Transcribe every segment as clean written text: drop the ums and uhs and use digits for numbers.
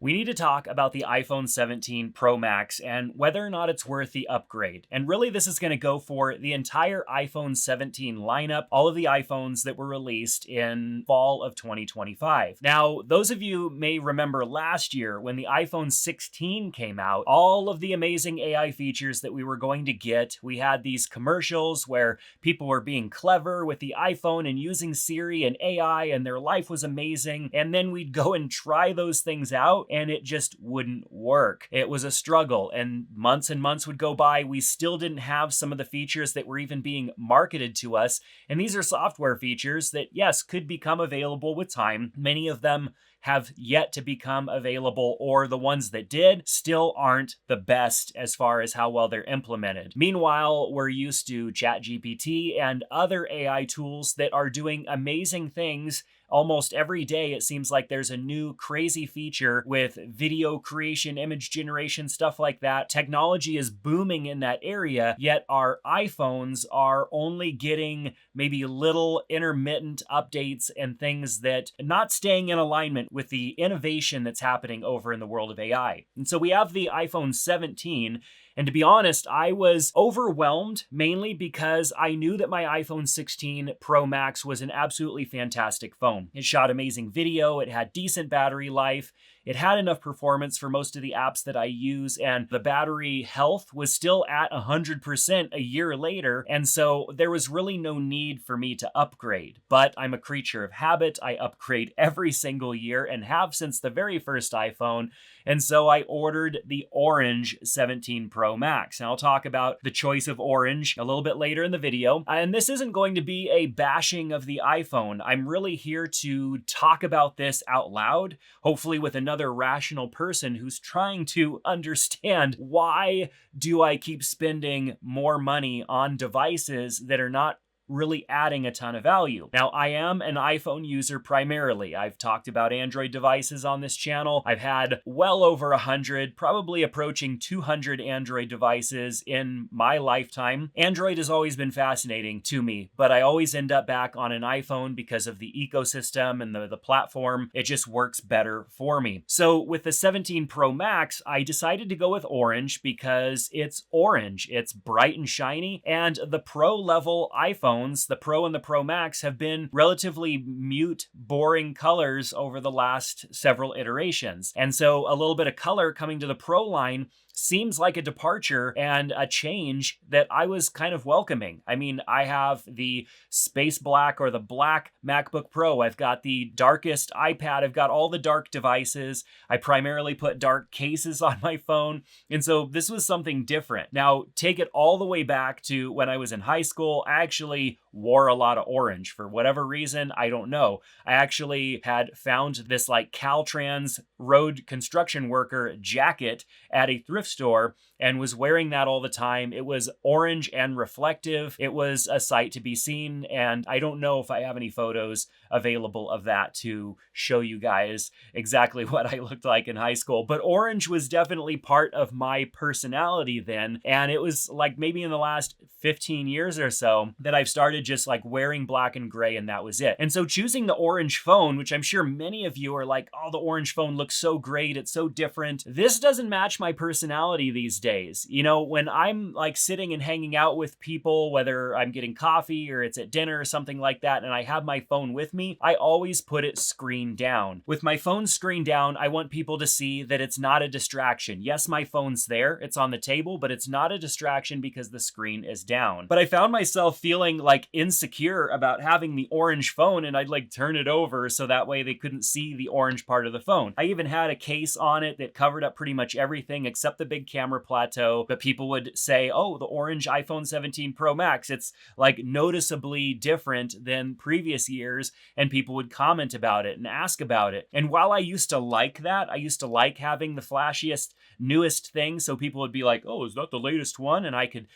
We need to talk about the iPhone 17 Pro Max and whether or not it's worth the upgrade. And really, this is going to go for the entire iPhone 17 lineup, all of the iPhones that were released in fall of 2025. Now, those of you may remember last year when the iPhone 16 came out, all of the amazing AI features that we were going to get. We had these commercials where people were being clever with the iPhone and using Siri and AI, and their life was amazing. And then we'd go and try those things out, and it just wouldn't work. It was a struggle, and months would go by. We still didn't have some of the features that were even being marketed to us. And these are software features that, yes, could become available with time. Many of them have yet to become available, or the ones that did still aren't the best as far as how well they're implemented. Meanwhile, we're used to ChatGPT and other AI tools that are doing amazing things. Almost every day, it seems like there's a new crazy feature with video creation, image generation, stuff like that. Technology is booming in that area, yet our iPhones are only getting maybe little intermittent updates and things that are not staying in alignment with the innovation that's happening over in the world of AI. And so we have the iPhone 17. And to be honest, I was overwhelmed mainly because I knew that my iPhone 16 Pro Max was an absolutely fantastic phone. It shot amazing video, it had decent battery life, it had enough performance for most of the apps that I use, and the battery health was still at 100% a year later, and so there was really no need for me to upgrade. But I'm a creature of habit. I upgrade every single year and have since the very first iPhone, and so I ordered the orange 17 Pro Max. And I'll talk about the choice of orange a little bit later in the video. And this isn't going to be a bashing of the iPhone. I'm really here to talk about this out loud, hopefully with another rational person who's trying to understand, why do I keep spending more money on devices that are not really adding a ton of value? Now, I am an iPhone user primarily. I've talked about Android devices on this channel. I've had well over 100, probably approaching 200 Android devices in my lifetime. Android has always been fascinating to me, but I always end up back on an iPhone because of the ecosystem and the platform. It just works better for me. So with the 17 Pro Max, I decided to go with orange because it's orange. It's bright and shiny, and the Pro level iPhone, the Pro and the Pro Max, have been relatively mute, boring colors over the last several iterations. And so a little bit of color coming to the Pro line seems like a departure and a change that I was kind of welcoming. I mean, I have the space black or the black MacBook Pro. I've got the darkest iPad. I've got all the dark devices. I primarily put dark cases on my phone. And so this was something different. Now, take it all the way back to when I was in high school. I actually wore a lot of orange for whatever reason. I don't know. I actually had found this like Caltrans road construction worker jacket at a thrift store and was wearing that all the time. It was orange and reflective. It was a sight to be seen, and I don't know if I have any photos available of that to show you guys exactly what I looked like in high school. But orange was definitely part of my personality then, and it was like maybe in the last 15 years or so that I've started just like wearing black and gray, and that was it. And so choosing the orange phone, which I'm sure many of you are like, oh, the orange phone looks so great, it's so different. This doesn't match my personality these days. You know, when I'm like sitting and hanging out with people, whether I'm getting coffee or it's at dinner or something like that, and I have my phone with me, I always put it screen down. With my phone screen down, I want people to see that it's not a distraction. Yes, my phone's there, it's on the table, but it's not a distraction because the screen is down. But I found myself feeling like insecure about having the orange phone, and I'd like turn it over so that way they couldn't see the orange part of the phone. I even had a case on it that covered up pretty much everything except the big camera plateau, but people would say, oh, the orange iPhone 17 Pro Max, it's like noticeably different than previous years, and people would comment about it and ask about it. And while I used to like that, I used to like having the flashiest, newest thing, so people would be like, oh, is that the latest one? And I could,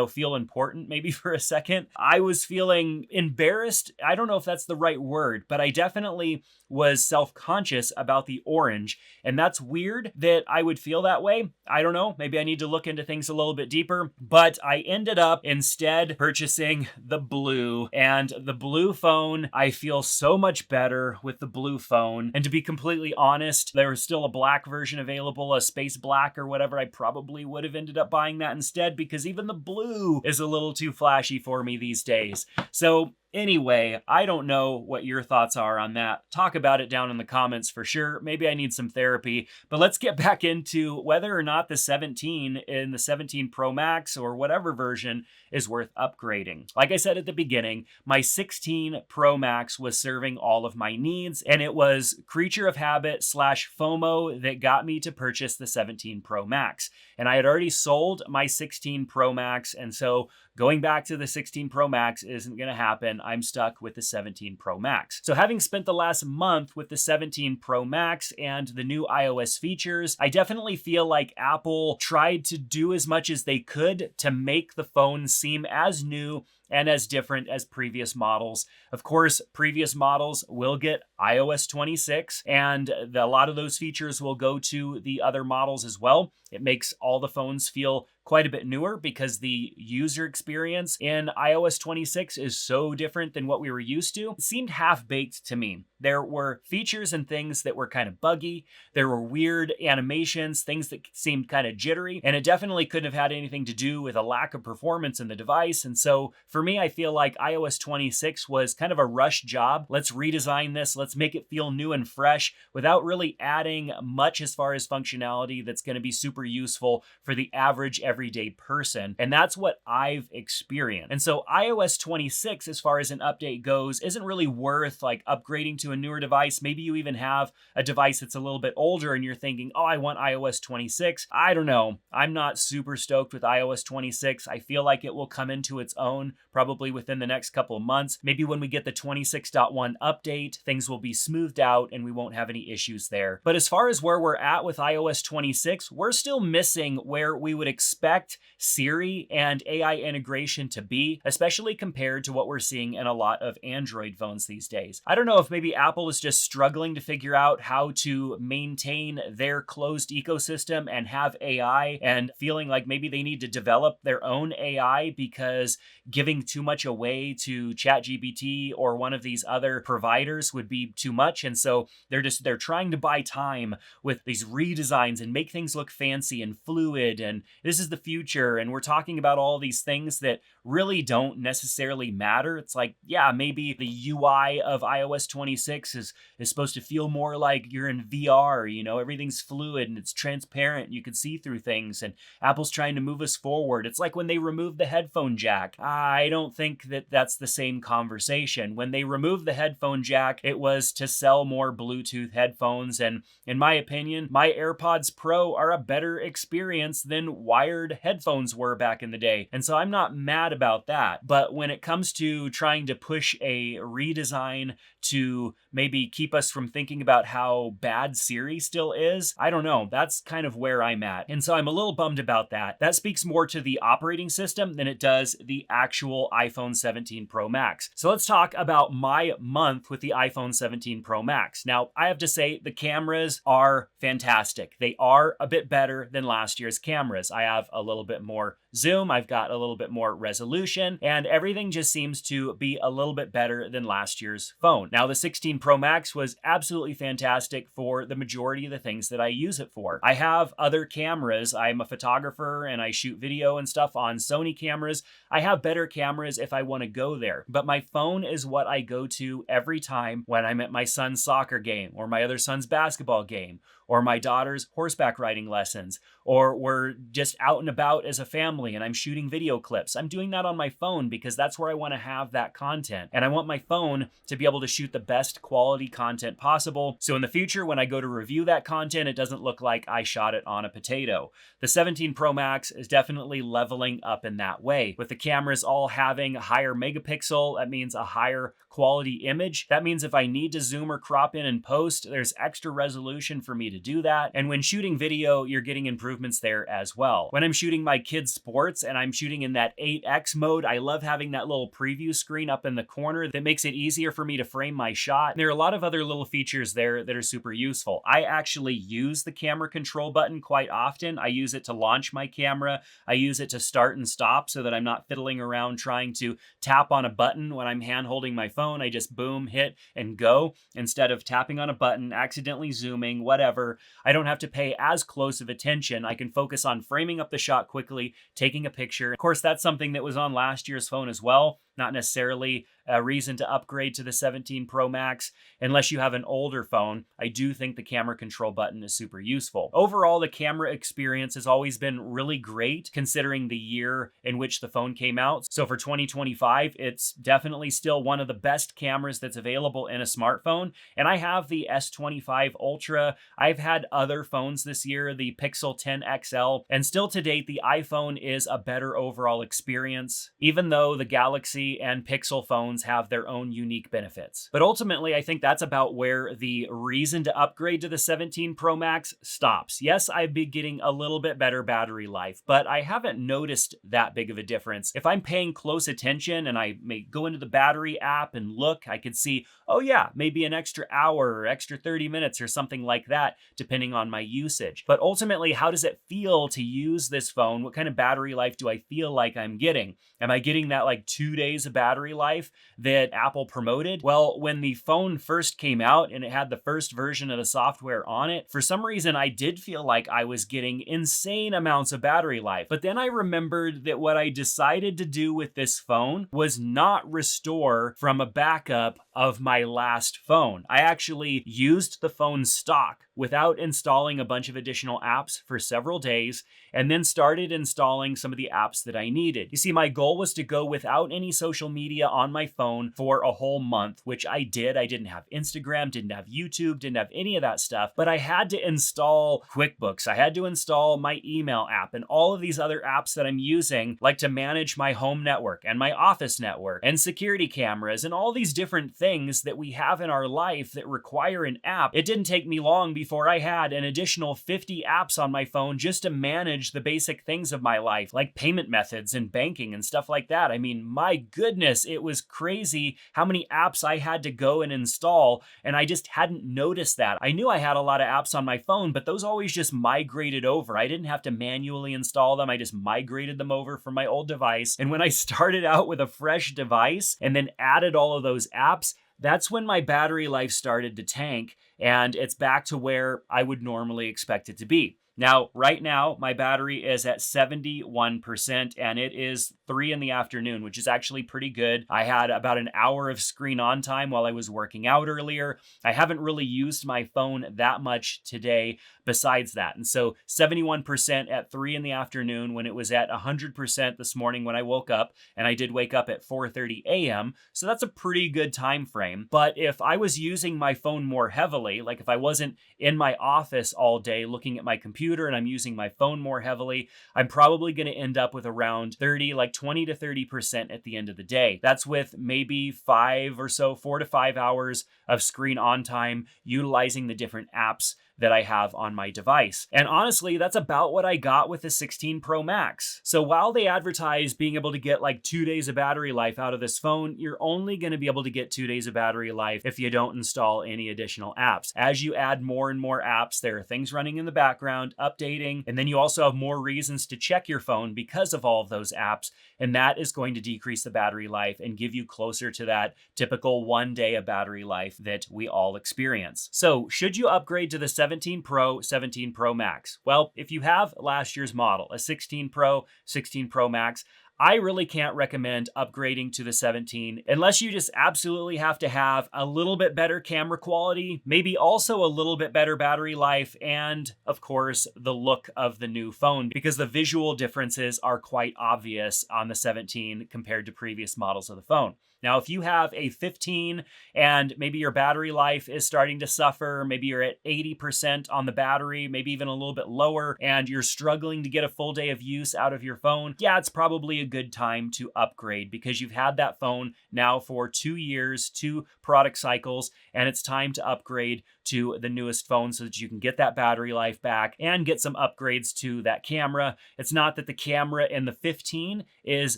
feel important maybe for a second. I was feeling embarrassed. I don't know if that's the right word, but I definitely was self-conscious about the orange. And that's weird that I would feel that way. I don't know. Maybe I need to look into things a little bit deeper. But I ended up instead purchasing the blue. And the blue phone, I feel so much better with the blue phone. And to be completely honest, there was still a black version available, a space black or whatever. I probably would have ended up buying that instead, because even the blue is a little too flashy for me these days. So anyway, I don't know what your thoughts are on that. Talk about it down in the comments for sure. Maybe I need some therapy, but let's get back into whether or not the 17 in the 17 Pro Max or whatever version is worth upgrading. Like I said at the beginning, my 16 Pro Max was serving all of my needs, and it was creature of habit / FOMO that got me to purchase the 17 Pro Max. And I had already sold my 16 Pro Max, and so going back to the 16 Pro Max isn't going to happen. I'm stuck with the 17 Pro Max. So having spent the last month with the 17 Pro Max and the new iOS features, I definitely feel like Apple tried to do as much as they could to make the phone seem as new and as different as previous models. Of course, previous models will get iOS 26, and a lot of those features will go to the other models as well. It makes all the phones feel quite a bit newer because the user experience in iOS 26 is so different than what we were used to. It seemed half-baked to me. There were features and things that were kind of buggy. There were weird animations, things that seemed kind of jittery, and it definitely couldn't have had anything to do with a lack of performance in the device. And so for me, I feel like iOS 26 was kind of a rush job. Let's redesign this. Let's make it feel new and fresh without really adding much as far as functionality that's going to be super useful for the average everyday person. And that's what I've experienced. And so iOS 26, as far as an update goes, isn't really worth like upgrading to a newer device. Maybe you even have a device that's a little bit older and you're thinking, oh, I want iOS 26. I don't know. I'm not super stoked with iOS 26. I feel like it will come into its own probably within the next couple of months. Maybe when we get the 26.1 update, things will be smoothed out and we won't have any issues there. But as far as where we're at with iOS 26, we're still missing where we would expect Siri and AI integration to be, especially compared to what we're seeing in a lot of Android phones these days. I don't know if maybe Apple is just struggling to figure out how to maintain their closed ecosystem and have AI, and feeling like maybe they need to develop their own AI because giving too much away to ChatGPT or one of these other providers would be too much. And so they're trying to buy time with these redesigns and make things look fancy and fluid, and this is the future, and we're talking about all these things that really don't necessarily matter. It's like, yeah, maybe the UI of iOS 26 is supposed to feel more like you're in VR, you know, everything's fluid and it's transparent, and you can see through things, and Apple's trying to move us forward. It's like when they removed the headphone jack. I don't think that that's the same conversation. When they removed the headphone jack, it was to sell more Bluetooth headphones, and in my opinion, my AirPods Pro are a better experience than wired headphones were back in the day. And so I'm not mad about that. But when it comes to trying to push a redesign to maybe keep us from thinking about how bad Siri still is, I don't know. That's kind of where I'm at. And so I'm a little bummed about that. That speaks more to the operating system than it does the actual iPhone 17 Pro Max. So let's talk about my month with the iPhone 17 Pro Max. Now, I have to say the cameras are fantastic. They are a bit better than last year's cameras. I have a little bit more zoom, I've got a little bit more resolution, and everything just seems to be a little bit better than last year's phone. Now, the 16 Pro Max was absolutely fantastic for the majority of the things that I use it for. I have other cameras. I'm a photographer and I shoot video and stuff on Sony cameras. I have better cameras if I want to go there, but my phone is what I go to every time when I'm at my son's soccer game or my other son's basketball game or my daughter's horseback riding lessons, or we're just out and about as a family and I'm shooting video clips. I'm doing that on my phone because that's where I want to have that content. And I want my phone to be able to shoot the best quality content possible. So in the future, when I go to review that content, it doesn't look like I shot it on a potato. The 17 Pro Max is definitely leveling up in that way. With the cameras all having a higher megapixel, that means a higher quality image. That means if I need to zoom or crop in and post, there's extra resolution for me to to do that. And when shooting video, you're getting improvements there as well. When I'm shooting my kids' sports and I'm shooting in that 8X mode, I love having that little preview screen up in the corner that makes it easier for me to frame my shot. And there are a lot of other little features there that are super useful. I actually use the camera control button quite often. I use it to launch my camera. I use it to start and stop so that I'm not fiddling around trying to tap on a button when I'm hand holding my phone. I just boom, hit, and go instead of tapping on a button, accidentally zooming, whatever. I don't have to pay as close of attention. I can focus on framing up the shot quickly, taking a picture. Of course, that's something that was on last year's phone as well. Not necessarily a reason to upgrade to the 17 Pro Max unless you have an older phone. I do think the camera control button is super useful. Overall, the camera experience has always been really great considering the year in which the phone came out. So for 2025, it's definitely still one of the best cameras that's available in a smartphone. And I have the S25 Ultra. I've had other phones this year, the Pixel 10 XL, and still to date, the iPhone is a better overall experience, even though the Galaxy and Pixel phones have their own unique benefits. But ultimately, I think that's about where the reason to upgrade to the 17 Pro Max stops. Yes, I've been getting a little bit better battery life, but I haven't noticed that big of a difference. If I'm paying close attention and I may go into the battery app and look, I could see, oh yeah, maybe an extra hour or extra 30 minutes or something like that, depending on my usage. But ultimately, how does it feel to use this phone? What kind of battery life do I feel like I'm getting? Am I getting that like 2 days of battery life that Apple promoted? Well, when the phone first came out and it had the first version of the software on it, for some reason I did feel like I was getting insane amounts of battery life. But then I remembered that what I decided to do with this phone was not restore from a backup of my last phone. I actually used the phone stock without installing a bunch of additional apps for several days, and then started installing some of the apps that I needed. You see, my goal was to go without any social media on my phone for a whole month, which I did. I didn't have Instagram, didn't have YouTube, didn't have any of that stuff, but I had to install QuickBooks. I had to install my email app and all of these other apps that I'm using, like to manage my home network and my office network and security cameras and all these different things that we have in our life that require an app. It didn't take me long before I had an additional 50 apps on my phone just to manage the basic things of my life, like payment methods and banking and stuff like that. I mean, my goodness, it was crazy how many apps I had to go and install, and I just hadn't noticed that. I knew I had a lot of apps on my phone, but those always just migrated over. I didn't have to manually install them. I just migrated them over from my old device. And when I started out with a fresh device and then added all of those apps, that's when my battery life started to tank, and it's back to where I would normally expect it to be. Now, right now, my battery is at 71%, and it is 3 in the afternoon, which is actually pretty good. I had about an hour of screen on time while I was working out earlier. I haven't really used my phone that much today besides that. And so 71% at 3 in the afternoon, when it was at 100% this morning when I woke up, and I did wake up at 4:30 a.m., so that's a pretty good time frame. But if I was using my phone more heavily, like if I wasn't in my office all day looking at my computer and I'm using my phone more heavily, I'm probably going to end up with around 20 to 30% at the end of the day. That's with maybe 4 to 5 hours of screen on time utilizing the different apps that I have on my device. And honestly, that's about what I got with the 16 Pro Max. So while they advertise being able to get like 2 days of battery life out of this phone, you're only going to be able to get 2 days of battery life if you don't install any additional apps. As you add more and more apps, there are things running in the background, updating, and then you also have more reasons to check your phone because of all of those apps, and that is going to decrease the battery life and give you closer to that typical 1 day of battery life that we all experience. So should you upgrade to the 17 Pro, 17 Pro Max? Well, if you have last year's model, a 16 Pro, 16 Pro Max, I really can't recommend upgrading to the 17 unless you just absolutely have to have a little bit better camera quality, maybe also a little bit better battery life, and of course, the look of the new phone, because the visual differences are quite obvious on the 17 compared to previous models of the phone. Now, if you have a 15 and maybe your battery life is starting to suffer, maybe you're at 80% on the battery, maybe even a little bit lower, and you're struggling to get a full day of use out of your phone, yeah, it's probably a good time to upgrade because you've had that phone now for 2 years, 2 product cycles, and it's time to upgrade to the newest phone so that you can get that battery life back and get some upgrades to that camera. It's not that the camera in the 15 is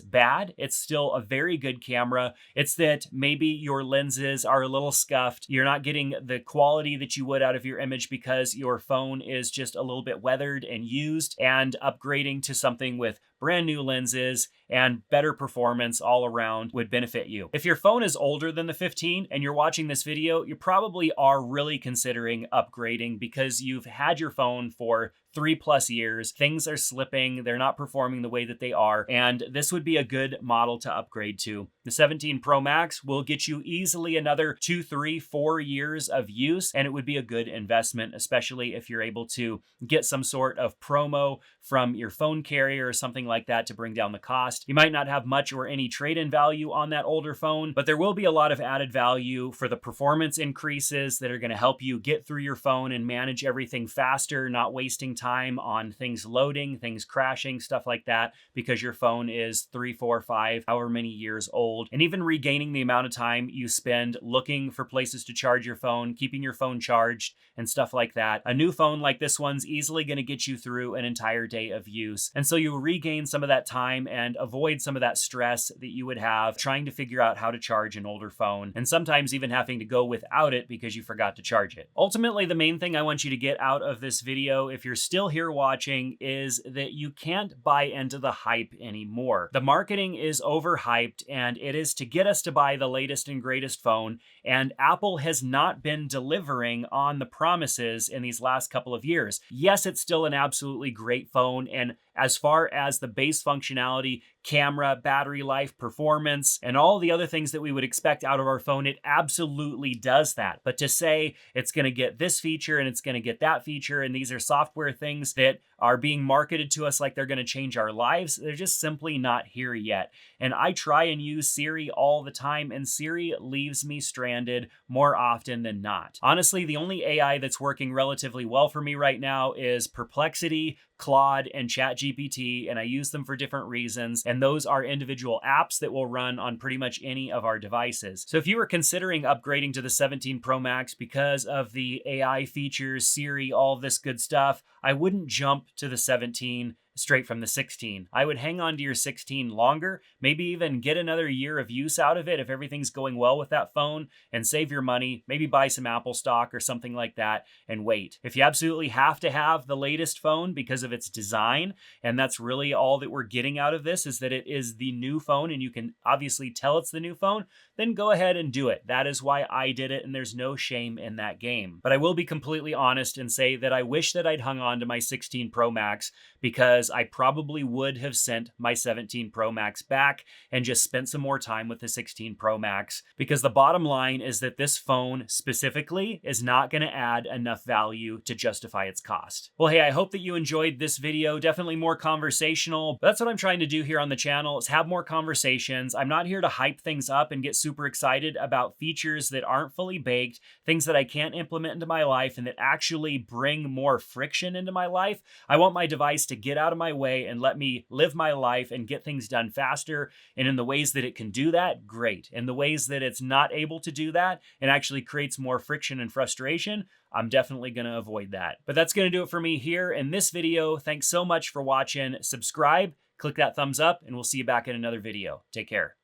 bad. It's still a very good camera. It's that maybe your lenses are a little scuffed. You're not getting the quality that you would out of your image because your phone is just a little bit weathered and used, and upgrading to something with brand new lenses and better performance all around would benefit you. If your phone is older than the 15 and you're watching this video, you probably are really considering upgrading because you've had your phone for 3+ years. Things are slipping. They're not performing the way that they are. And this would be a good model to upgrade to. The 17 Pro Max will get you easily another 2, 3, 4 years of use. And it would be a good investment, especially if you're able to get some sort of promo from your phone carrier or something like that to bring down the cost. You might not have much or any trade-in value on that older phone, but there will be a lot of added value for the performance increases that are going to help you get through your phone and manage everything faster, not wasting time on things loading, things crashing, stuff like that, because your phone is 3, 4, 5, however many years old, and even regaining the amount of time you spend looking for places to charge your phone, keeping your phone charged, and stuff like that. A new phone like this one's easily going to get you through an entire day of use. And so you regain some of that time and avoid some of that stress that you would have trying to figure out how to charge an older phone, and sometimes even having to go without it because you forgot to charge it. Ultimately, the main thing I want you to get out of this video, if you're still here watching, is that you can't buy into the hype anymore. The marketing is overhyped, and it is to get us to buy the latest and greatest phone, and Apple has not been delivering on the promises in these last couple of years. Yes, it's still an absolutely great phone, and as far as the base functionality, camera, battery life, performance, and all the other things that we would expect out of our phone, it absolutely does that. But to say it's going to get this feature and it's going to get that feature, and these are software things that are being marketed to us like they're going to change our lives, they're just simply not here yet. And I try and use Siri all the time, and Siri leaves me stranded more often than not. Honestly, the only AI that's working relatively well for me right now is Perplexity, Claude, and ChatGPT, and I use them for different reasons, and those are individual apps that will run on pretty much any of our devices. So if you were considering upgrading to the 17 Pro Max because of the AI features, Siri, all this good stuff, I wouldn't jump to the 17 straight from the 16. I would hang on to your 16 longer, maybe even get another year of use out of it if everything's going well with that phone, and save your money, maybe buy some Apple stock or something like that and wait. If you absolutely have to have the latest phone because of its design, and that's really all that we're getting out of this, is that it is the new phone and you can obviously tell it's the new phone, then go ahead and do it. That is why I did it, and there's no shame in that game. But I will be completely honest and say that I wish that I'd hung on to my 16 Pro Max, because I probably would have sent my 17 Pro Max back and just spent some more time with the 16 Pro Max, because the bottom line is that this phone specifically is not going to add enough value to justify its cost. Well, hey, I hope that you enjoyed this video. Definitely more conversational. That's what I'm trying to do here on the channel, is have more conversations. I'm not here to hype things up and get super excited about features that aren't fully baked, things that I can't implement into my life and that actually bring more friction into my life. I want my device to get out of my way and let me live my life and get things done faster. And in the ways that it can do that, great. In the ways that it's not able to do that and actually creates more friction and frustration, I'm definitely going to avoid that. But that's going to do it for me here in this video. Thanks so much for watching. Subscribe, click that thumbs up, and we'll see you back in another video. Take care.